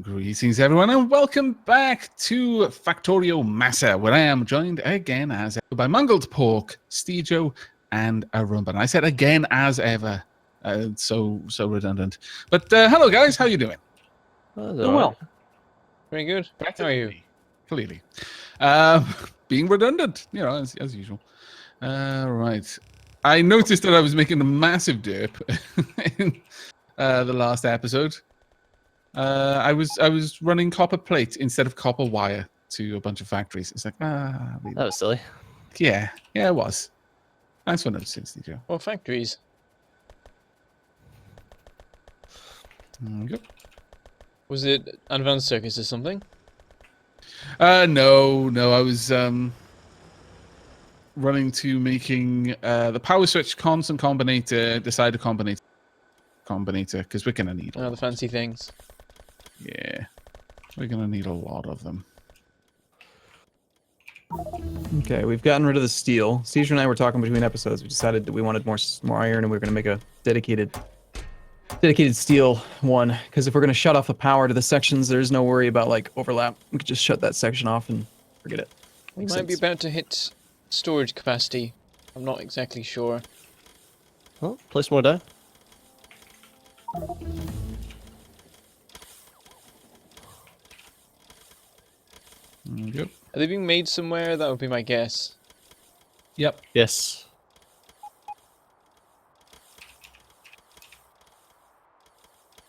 Greetings, everyone, and welcome back to Factorio MASA, where I am joined again as ever by Mangledpork, Steejo and Arumba. And I said again as ever, so redundant. But hello, guys, how you doing? Doing well. Very good. Better How are than you? me, clearly. Being redundant, you know, as usual. Right. I noticed that I was making a massive dip in the last episode. I was running copper plate instead of copper wire to a bunch of factories. It's like, That was silly. yeah, it was. Thanks for noticing, Steejo. What factories? Go. Was it Advanced Circuits or something? No, I was running to making the power switch constant combinator, decider combinator, because we're gonna need Oh, the fancy things. Yeah, we're gonna need a lot of them. Okay, we've gotten rid of the steel. Steejo and I were talking between episodes. We decided that we wanted more iron, and we were going to make a dedicated steel one. Because if we're going to shut off the power to the sections, there's no worry about like overlap. We could just shut that section off and forget it. We might be about to hit storage capacity. I'm not exactly sure. Oh, place more down. Yep. Are they being made somewhere? That would be my guess. Yep. Yes.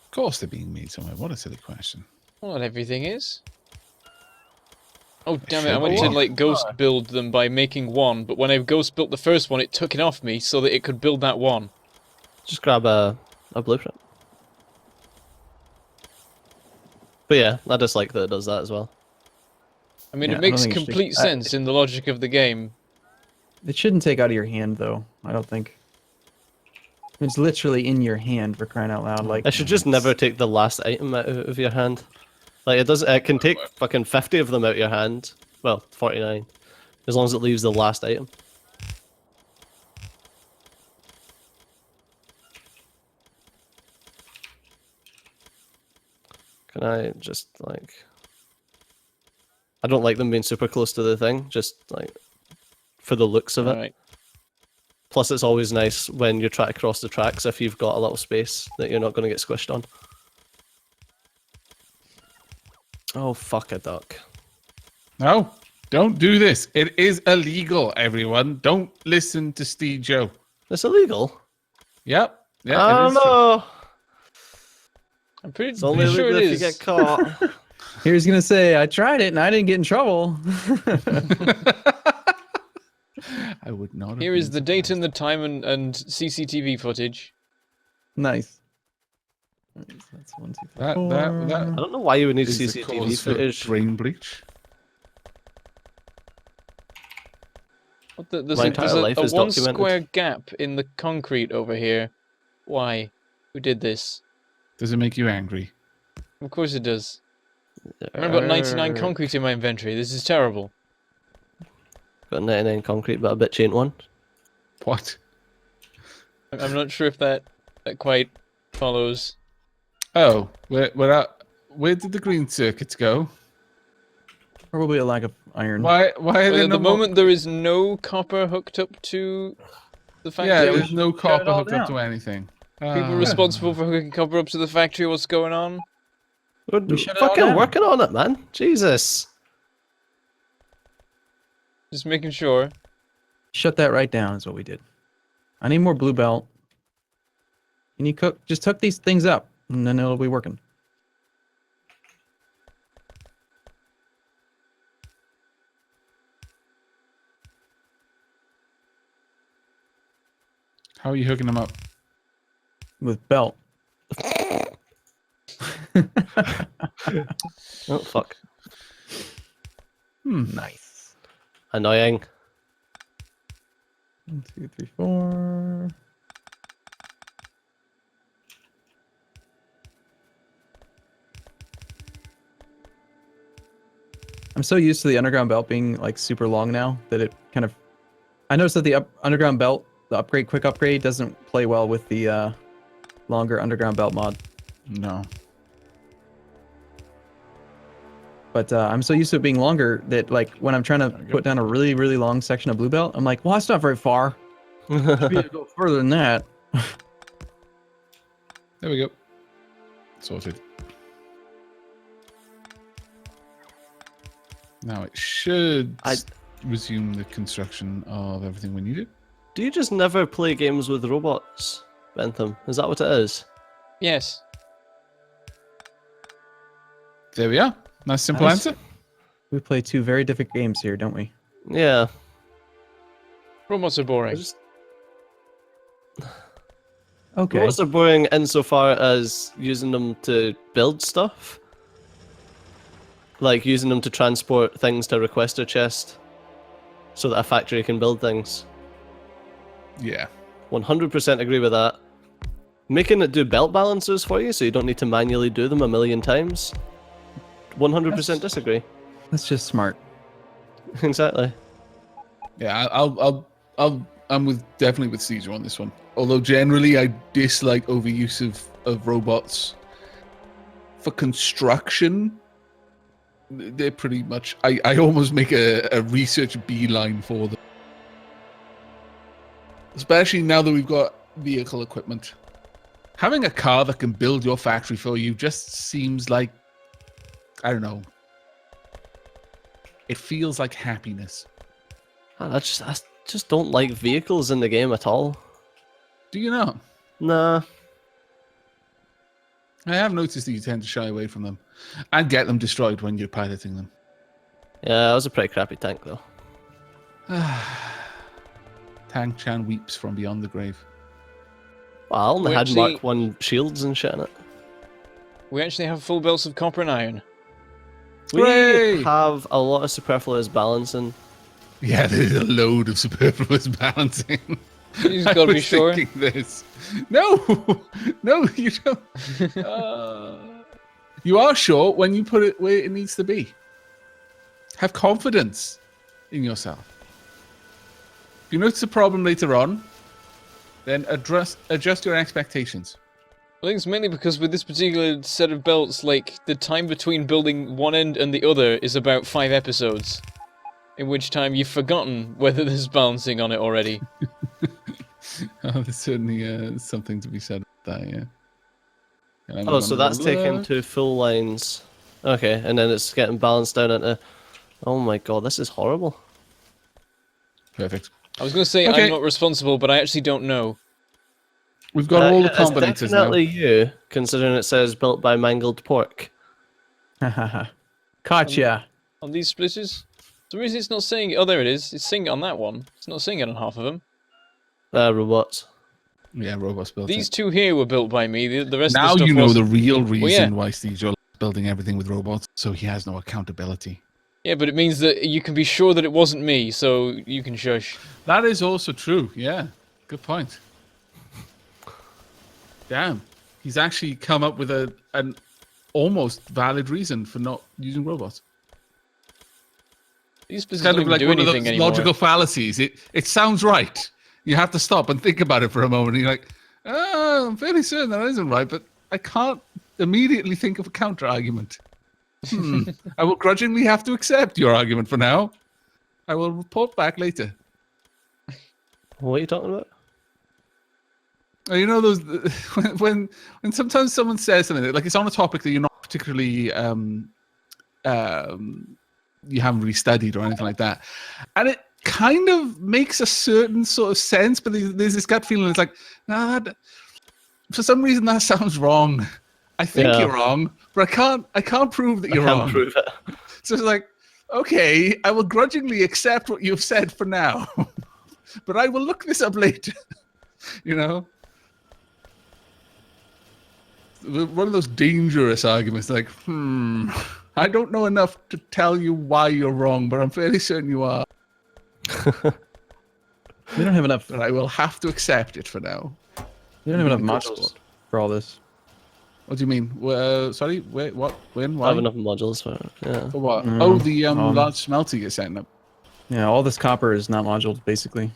Of course they're being made somewhere. What a silly question. Well, not everything is. Oh, damn it. I Sure. went to, like, ghost build them by making one, but when I ghost built the first one, it took it off me so that it could build that one. Just grab a blueprint. But yeah, I just like that it does that as well. I mean, Yeah, it I don't makes think it should- complete sense in the logic of the game. It shouldn't take out of your hand, though. I don't think. It's literally in your hand, for crying out loud. Like I should just never take the last item out of your hand. Like it can take fucking 50 of them out of your hand. Well, 49. As long as it leaves the last item. Can I just like... I don't like them being super close to the thing, just like for the looks of it. Alright. Plus, it's always nice when you're trying to cross the tracks if you've got a little space that you're not going to get squished on. Oh, fuck a duck. No, don't do this. It is illegal, everyone. Don't listen to Steejo. It's illegal? Yep. Yeah, I it don't is true. know. I'm pretty, It's only pretty sure illegal it if you is. get caught. Here's gonna say, I tried it and I didn't get in trouble. I would not have Here been is the date and surprised. the time and CCTV footage. Nice. That's 1, 2, 3, That- 4. I don't know why you would need Is the CCTV cause for footage. brain bleach. What the, there's My a, entire there's a, life a is one documented. square gap in the concrete over here. Why? Who did this? Does it make you angry? Of course it does. I've got 99 concrete in my inventory. This is terrible. Got 99 concrete, but a bit chain one. What? I'm not sure if that quite follows. Oh, we're at. Where did the green circuits go? Probably a lack of iron. Why are Well, there at no the moment, there is no copper hooked up to the factory. Yeah, we there's should no shut it copper all hooked up down. to anything. People responsible for hooking copper up to the factory. What's going on? We're shut it all fucking down. working on it, man. Jesus. Just making sure. Shut that right down is what we did. I need more blue belt. Can you just hook these things up and then it'll be working. How are you hooking them up? With belt. Oh, fuck. Nice. Annoying. 1, 2, 3, 4. I'm so used to the underground belt being like super long now that it kind of. I noticed that the underground belt, the quick upgrade, doesn't play well with the longer underground belt mod. No. But I'm so used to it being longer that like when I'm trying to put down a really, really long section of blue belt, I'm like, well, that's not very far. Should be able to go further than that. There we go. Sorted. Now it should resume the construction of everything we needed. Do you just never play games with robots, Bentham? Is that what it is? Yes. There we are. Nice simple Nice. answer. We play two very different games here, don't we? Yeah. Robots are boring. Okay. Robots are boring insofar as using them to build stuff. Like using them to transport things to a requester chest so that a factory can build things. Yeah. 100% agree with that. Making it do belt balancers for you so you don't need to manually do them a million times. 100% disagree. That's just smart. Exactly. Yeah, I'm definitely with Caesar on this one. Although generally I dislike overuse of robots for construction. They're pretty much. I almost make a research beeline for them, especially now that we've got vehicle equipment. Having a car that can build your factory for you just seems like, I don't know. It feels like happiness. I just don't like vehicles in the game at all. Do you know? Nah. I have noticed that you tend to shy away from them and get them destroyed when you're piloting them. Yeah, that was a pretty crappy tank though. Tang Chan weeps from beyond the grave. Well, I only We had actually- Mark 1 shields and shit in it. We actually have full belts of copper and iron. We Hooray! have a lot of superfluous balancing. Yeah, there's a load of superfluous balancing. You just I gotta be was sure. thinking this. No, no, you don't. You are sure when you put it where it needs to be. Have confidence in yourself. If you notice a problem later on, then adjust your expectations. I think it's mainly because with this particular set of belts, like, the time between building one end and the other is about 5 episodes. In which time you've forgotten whether there's balancing on it already. Oh, there's certainly something to be said about that, yeah. And I'm Oh, so gonna that's taking look. 2 full lines. Okay, and then it's getting balanced down into... Oh my god, this is horrible. Perfect. I was going to say Okay. I'm not responsible, but I actually don't know. We've got all the Yeah, it's combinators definitely now. you, considering it says built by Mangledpork. Gotcha. On these splitters? For some reason it's not saying it. Oh, there it is. It's saying it on that one. It's not saying it on half of them. Robots. Yeah, robots built These it. 2 here were built by me. The rest Now of the stuff you know wasn't. the real reason yeah. why Steejo likes building everything with robots, so he has no accountability. Yeah, but it means that you can be sure that it wasn't me, so you can shush. That is also true, yeah. Good point. Damn. He's actually come up with an almost valid reason for not using robots. These It's splitters kind don't of even like do one of anything those anymore. logical fallacies. It sounds right. You have to stop and think about it for a moment. And you're like, oh, I'm fairly certain that isn't right, but I can't immediately think of a counter argument. I will grudgingly have to accept your argument for now. I will report back later. What are you talking about? You know those when sometimes someone says something like it's on a topic that you're not particularly you haven't really studied or anything like that, and it kind of makes a certain sort of sense, but there's this gut feeling. It's like, nah, for some reason that sounds wrong. I think Yeah. you're wrong, but I can't prove that you're Can't wrong. prove it. So it's like, okay, I will grudgingly accept what you've said for now, but I will look this up later. You know. One of those dangerous arguments, like, I don't know enough to tell you why you're wrong, but I'm fairly certain you are. We don't have enough. But I will have to accept it for now. We don't have enough Good modules sport. for all this. What do you mean? Sorry, wait, what? When? I Why? have enough modules for it. Yeah. For what? Mm, Oh, the um, large smelter you're setting up. Yeah, all this copper is not modules, basically.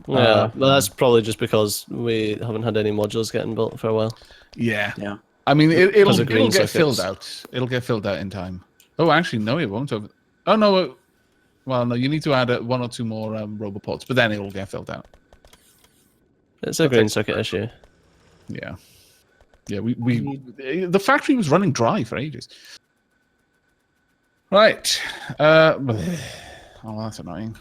Yeah, but that's probably just because we haven't had any modules getting built for a while. Yeah. Yeah. I mean, Because it'll of green get filled circuits. out. It'll get filled out in time. Oh, actually, no, it won't. Oh no. Well, no, you need to add one or two more roboports, but then it will get filled out. It's a That green takes circuit forever. issue. Yeah. Yeah, the factory was running dry for ages. Right. Oh, that's annoying.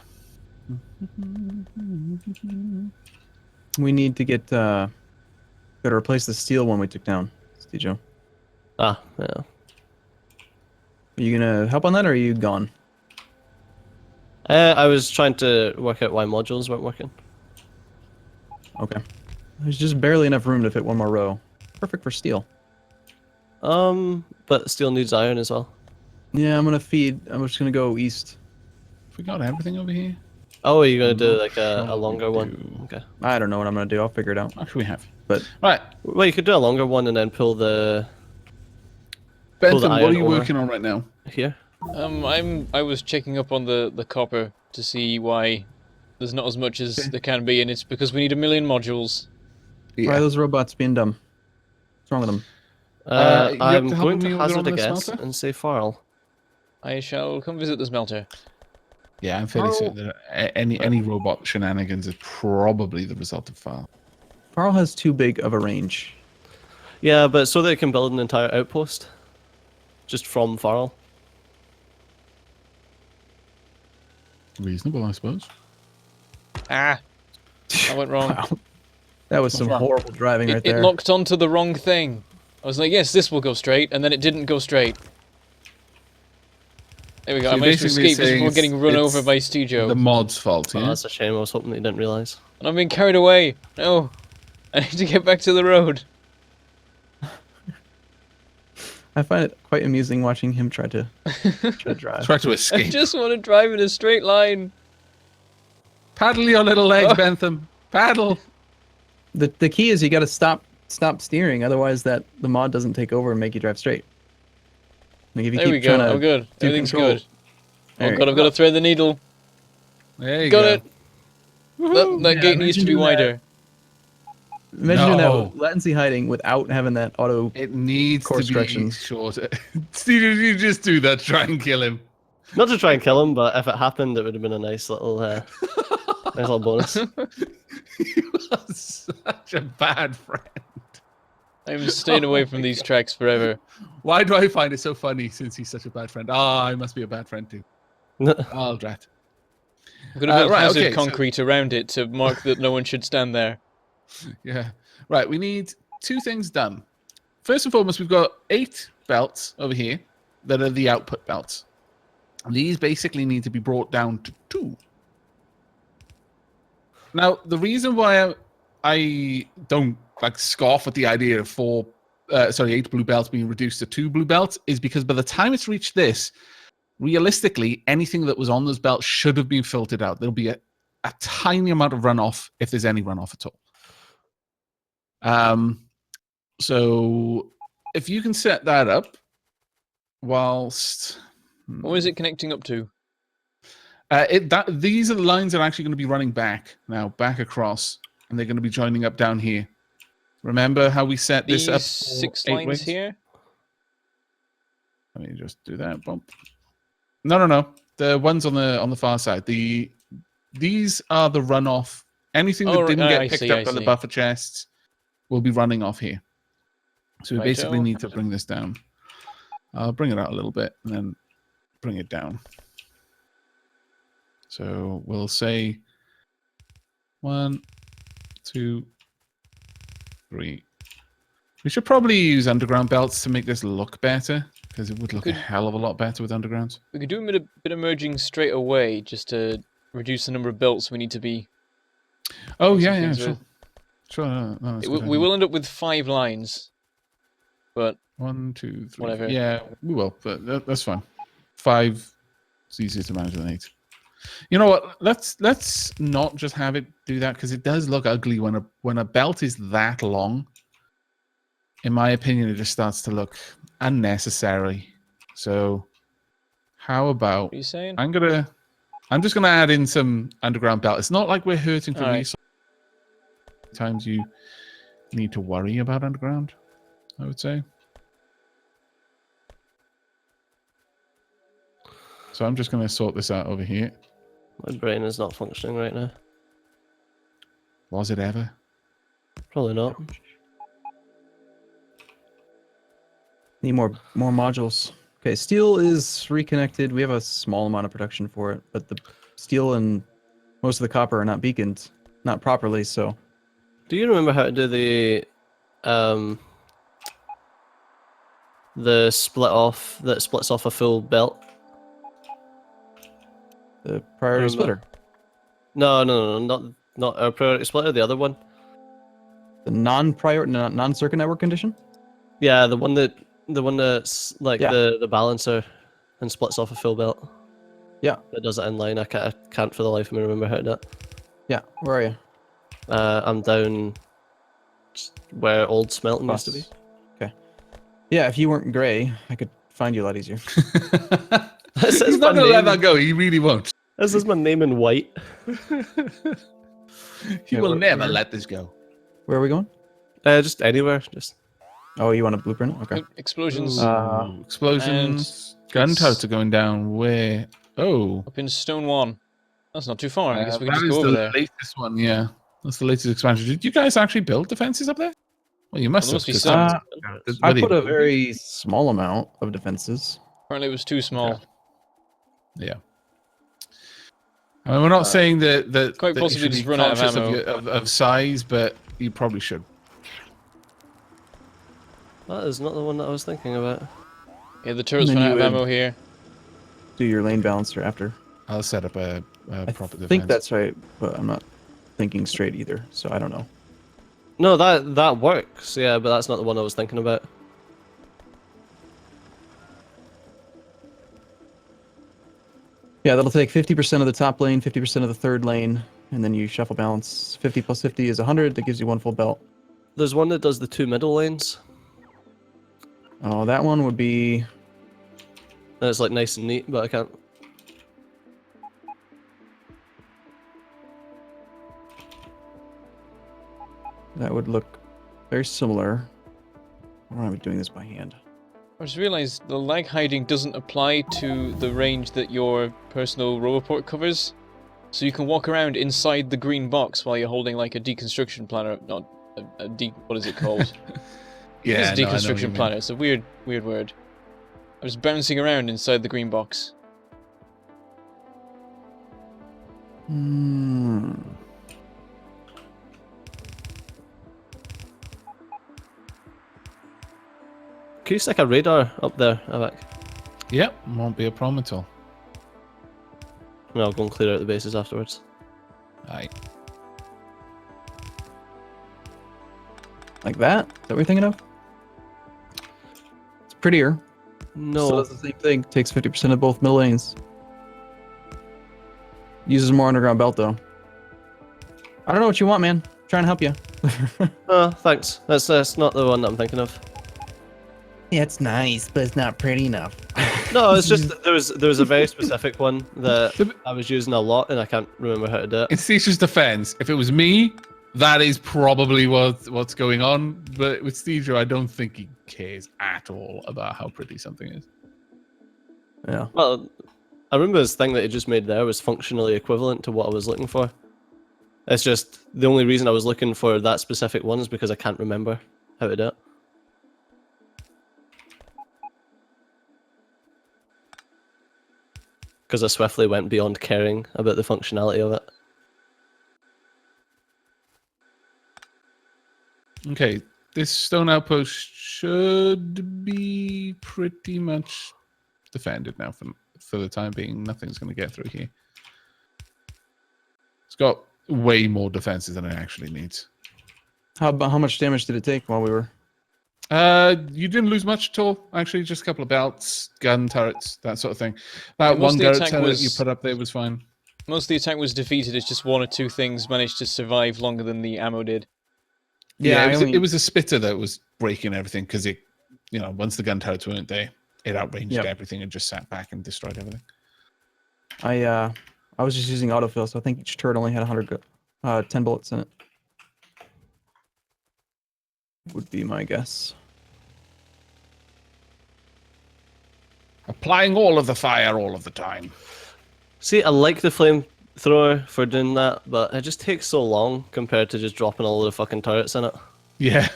We need to get gotta replace the steel one we took down, Steejo. Ah, yeah. Are you gonna help on that, or are you gone? I was trying to work out why modules weren't working. Okay. There's just barely enough room to fit one more row. Perfect for steel. But steel needs iron as well. Yeah, I'm just gonna go east. Have we got everything over here? Oh, are you gonna I'm do not like a sure we longer one? do. Okay. I don't know what I'm gonna do. I'll figure it out. Actually, we have. But Right. Well, you could do a longer one and then pull the Bentham, what iron are you over. working on right now? here. I was checking up on the copper to see why there's not as much as there can be, and it's because we need 1,000,000 modules. why are those robots being dumb? What's wrong with them? You have I'm to help going me to with it on hazard a the guess smelter? and say Farrell. I shall come visit the smelter. Yeah, I'm fairly certain that any robot shenanigans is probably the result of file. Farrell has too big of a range. Yeah, but so they can build an entire outpost just from Farrell. Reasonable, I suppose. Ah! I went wrong. Wow. That was some wrong? horrible driving right It there. locked onto the wrong thing. I was like, yes, this will go straight, and then it didn't go straight. There we go. So I managed to basically escape just saying before getting run it's over by Steejo. The mod's fault, Oh, yeah? that's a shame. I was hoping that you didn't realise. And I'm being carried away. No. I need to get back to the road. I find it quite amusing watching him try to drive. Try to I escape. just want to drive in a straight line. Paddle your little legs, Oh. Bentham. Paddle. The key is you got to stop steering, otherwise the mod doesn't take over and make you drive straight. Like if you There keep we go. trying to I'm good. do Everything's control- good. There Oh you god, go. I've got to thread the needle. There you Got go. it. That Yeah, gate needs to imagine be doing that. wider. Imagine doing that No. with latency hiding without having that auto. It needs Course to be corrections. shorter. Steve, you just do that. Try and kill him. Not to try and kill him, but if it happened, it would have been a nice little bonus. You are such a bad friend. I'm staying away from these tracks forever. Why do I find it so funny since he's such a bad friend? Ah, I must be a bad friend too. Oh, drat. I'm going to build Right, hazard okay, so- concrete around it to mark that no one should stand there. Yeah. Right, we need two things done. First and foremost, we've got 8 belts over here that are the output belts. These basically need to be brought down to 2. Now, the reason why I don't like scoff at the idea of 8 blue belts being reduced to 2 blue belts is because by the time it's reached this, realistically, anything that was on those belts should have been filtered out. There'll be a tiny amount of runoff if there's any runoff at all. So if you can set that up whilst What is it connecting up to? these are the lines that are actually going to be running back across, and they're going to be joining up down here. Remember how we set These this up? 6 8 lines wings? here? Let me just do that. Bump. No. The ones on the far side. These are the runoff. Anything that Oh, didn't I get picked see, up I by the see. buffer chests will be running off here. So we basically Righto. need to bring this down. I'll bring it out a little bit and then bring it down. So we'll say 1, 2, 3. We should probably use underground belts to make this look better, because it would look a hell of a lot better with undergrounds. We could do a bit of merging straight away just to reduce the number of belts we need to be. Oh, mixing yeah, things sure. with. Sure, no, that's a good We idea. will end up with 5 lines. But 1, 2, 3. Whatever. Yeah, we will, but that's fine. 5 is easier to manage than 8. You know what? Let's not just have it do that, because it does look ugly when a belt is that long. In my opinion, it just starts to look unnecessary. So, how about what are you saying? I'm just gonna add in some underground belt. It's not like we're hurting for Alright. resources. Times you need to worry about underground, I would say. So I'm just going to sort this out over here. My brain is not functioning right now. Was it ever? Probably not. Need more modules. Okay, steel is reconnected. We have a small amount of production for it, but the steel and most of the copper are not beaconed, not properly. So Do you remember how to do the split off that splits off a full belt? the priority Remember? splitter, No, not our priority splitter. The other one. the non-circuit network condition. Yeah, the one that's like Yeah. the balancer and splits off a full belt. Yeah. That does it in line. I can't for the life of me remember how to do it. Yeah. Where are you? I'm down where old smelting used to be. Okay. Yeah, if you weren't gray, I could find you a lot easier. This is He's not my going to let name. that go. He really won't. This is my name in white. He Okay, will never where- let this go. Where are we going? Just anywhere. Just Oh, you want a blueprint? Okay. Explosions Ooh, explosions. Gun turrets are going down. Where? Oh. up in Stone 1. That's not too far. I guess we can that just is go over the there. latest one, yeah. That's the latest expansion. Did you guys actually build defenses up there? Well, you must Well, have. there must be 'cause- some. I Were put they- a very small amount of defenses. Apparently it was too small. Yeah. I mean, we're not saying that quite that possibly you should just be run out of conscious ammo. of size, but you probably should. that is not the one that I was thinking about. Yeah, the turrets And run then out of you ammo would- here. Do your lane balancer after. I'll set up a I proper defense. think that's right, but I'm not thinking straight either, so I don't know. No, that works. Yeah, but that's not the one I was thinking about. Yeah, that'll take 50% of the top lane, 50% of the third lane, and then you shuffle balance. 50 plus 50 is 100. That gives you one full belt. There's one that does the 2 middle lanes. Oh, that one would be... And it's like nice and neat, but I can't. That would look very similar. Why am I doing this by hand? I just realized the lag hiding doesn't apply to the range that your personal Roboport covers. So you can walk around inside the green box while you're holding like a deconstruction planner. Not what is it called? yeah, It's no, I know what you deconstruction mean. planner. It's a weird word. I was bouncing around inside the green box. Hmm. Can you stick a radar up there, Aavak? Yep, won't be a problem at all. And I'll go and clear out the bases afterwards. Aye. Like that? Is that what you're thinking of? It's prettier. No. Still does the same thing. Takes 50% of both middle lanes. Uses more underground belt though. I don't know what you want, man. Trying to help you. Oh, thanks. That's not the one that I'm thinking of. Yeah, it's nice, but it's not pretty enough. No, it's just that there was a very specific one that I was using a lot, and I can't remember how to do it. In Steejo's defense, if it was me, that is probably what's going on. But with Steejo, I don't think he cares at all about how pretty something is. Yeah. Well, I remember this thing that he just made there was functionally equivalent to what I was looking for. It's just the only reason I was looking for that specific one is because I can't remember how to do it. Because I swiftly went beyond caring about the functionality of it. Okay, this stone outpost should be pretty much defended now for the time being. Nothing's going to get through here. It's got way more defenses than it actually needs. How much damage did it take while we were? You didn't lose much at all. Actually, just a couple of belts, gun turrets, that sort of thing. Yeah, That most one of the turret attack turret was- you put up there was fine. Most of the attack was defeated. It's just one or two things managed to survive longer than the ammo did. Yeah, I only- it was a spitter that was breaking everything because it, once the gun turrets weren't there, it outranged Yep. everything and just sat back and destroyed everything. I was just using autofill, so I think each turret only had 10 bullets in it. Would be my guess. Applying all of the fire all of the time. See, I like the flamethrower for doing that, but it just takes so long compared to just dropping all of the fucking turrets in it. Yeah.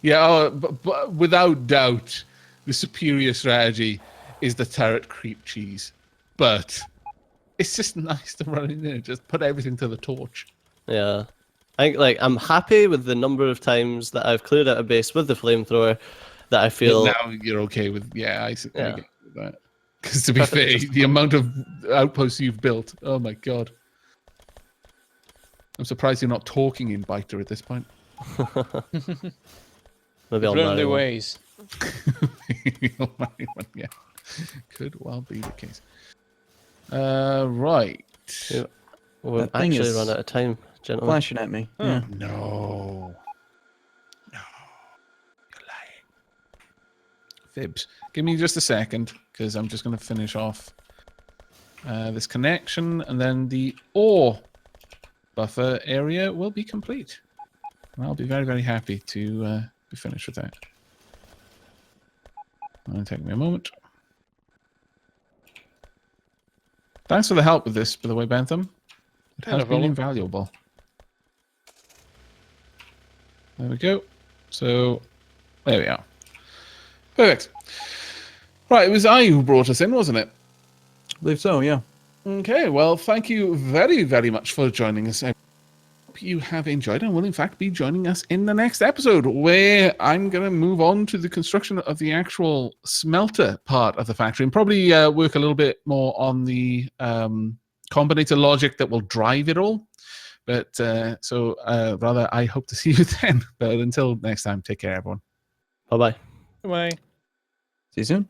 Yeah, but without doubt, the superior strategy is the turret creep cheese. But it's just nice to run in there, just put everything to the torch. Yeah. I think, like, I'm happy with the number of times that I've cleared out a base with the flamethrower that I feel... But now you're okay with, I get with that. Because to be Perfect. fair, the amount of outposts you've built, oh my god. I'm surprised you're not talking in Biter at this point. Maybe I'll Learn marry their one. ways. Yeah, could well be the case. Right. Yeah. We've That thing actually is run out of time, gentlemen. Flashing at me. Huh. Yeah. No. No. You're lying. Fibs. Give me just a second, because I'm just going to finish off this connection, and then the ore buffer area will be complete. And I'll be very, very happy to be finished with that. It'll take me a moment. Thanks for the help with this, by the way, Bentham. It No has been problem. invaluable. There we go. So, there we are. Perfect. Right, it was I who brought us in, wasn't it? I believe so, yeah. Okay, well, thank you very, very much for joining us. I hope you have enjoyed and will, in fact, be joining us in the next episode, where I'm going to move on to the construction of the actual smelter part of the factory and probably work a little bit more on the combinator logic that will drive it all. But rather, I hope to see you then. But until next time, take care, everyone. Bye-bye. Bye. See you soon.